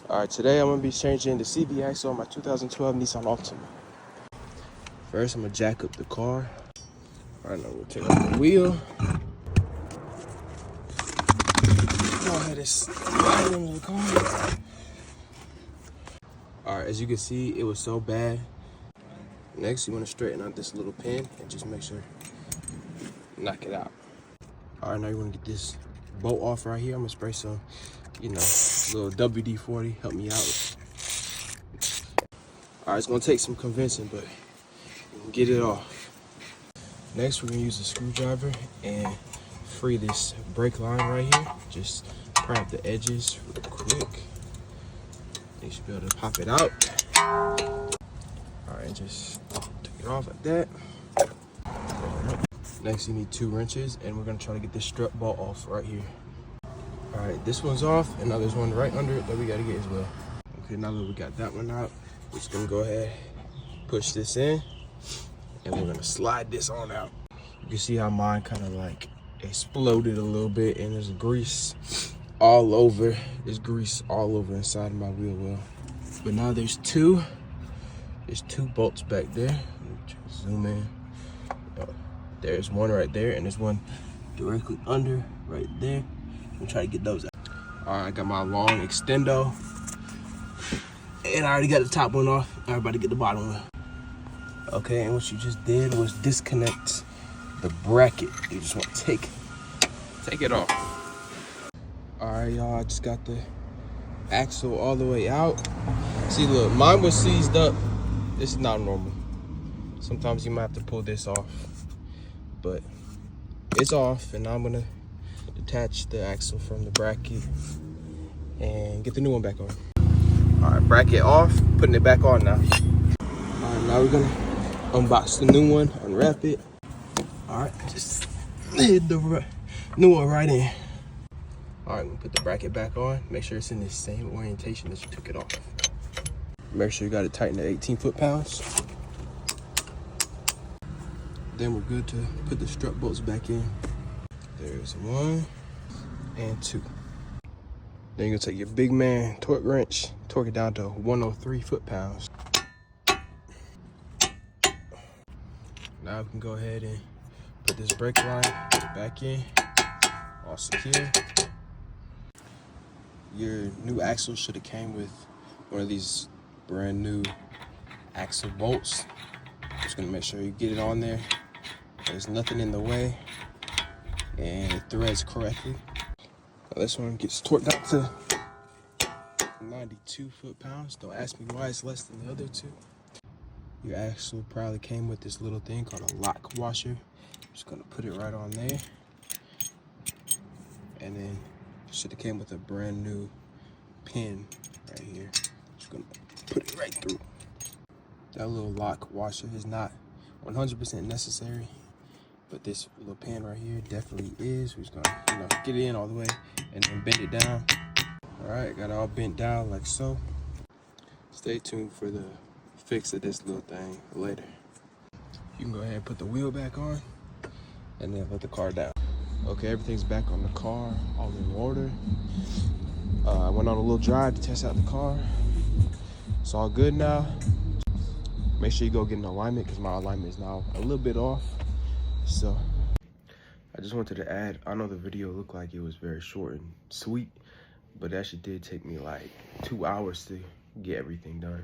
Alright, today I'm going to be changing the CV axle on my 2012 Nissan Altima. First, I'm going to jack up the car. Alright, now we'll take off the wheel. Go ahead and slide into the car. Alright, as you can see, it was so bad. Next, you want to straighten out this little pin and just make sure you knock it out. Alright, now you want to get this bolt off right here. I'm going to spray some, little WD-40, help me out. Alright, it's going to take some convincing, but we can get it off. Next, we're going to use a screwdriver and free this brake line right here. Just pry up the edges real quick. You should be able to pop it out. Alright, just take it off like that. Next, you need 2 wrenches, and we're going to try to get this strut bolt off right here. Alright, this one's off, and now there's one right under it that we got to get as well. Okay, now that we got that one out, we're just going to go ahead, push this in, and we're going to slide this on out. You can see how mine kind of like exploded a little bit, and there's grease all over. There's grease all over inside of my wheel well. But now there's two bolts back there. Zoom in. There's one right there, and there's one directly under right there. I'm trying to get those out. All right, I got my long extendo, and I already got the top one off. I'm about to get the bottom one. Okay, and what you just did was disconnect the bracket. You just want to take it off. All right, y'all, I just got the axle all the way out. See, look, mine was seized up. This is not normal. Sometimes you might have to pull this off, but it's off, and now I'm gonna detach the axle from the bracket and get the new one back on. All right, bracket off, putting it back on now. All right, now we're gonna unbox the new one, unwrap it. All right, just hit the new one right in. All right, we'll put the bracket back on. Make sure it's in the same orientation that you took it off. Make sure you got it tightened at 18 foot-pounds. Then we're good to put the strut bolts back in. There's 1 and 2. Then you're gonna take your big man torque wrench, torque it down to 103 foot-pounds. Now we can go ahead and put this brake line back in, all secure. Your new axle should have came with one of these brand new axle bolts. Just gonna make sure you get it on there. There's nothing in the way, and it threads correctly. Now this one gets torqued up to 92 foot-pounds. Don't ask me why it's less than the other two. Your axle probably came with this little thing called a lock washer. Just gonna put it right on there, and then should have came with a brand new pin right here. Just gonna put it right through. That little lock washer is not 100% necessary, but this little pin right here definitely is. We're just gonna, get it in all the way and then bend it down. All right, got it all bent down like so. Stay tuned for the fix of this little thing later. You can go ahead and put the wheel back on and then let the car down. Okay, everything's back on the car, all in order. I went on a little drive to test out the car. It's all good now. Make sure you go get an alignment, because my alignment is now a little bit off. So I just wanted to add, I know the video looked like it was very short and sweet, but it actually did take me like 2 hours to get everything done.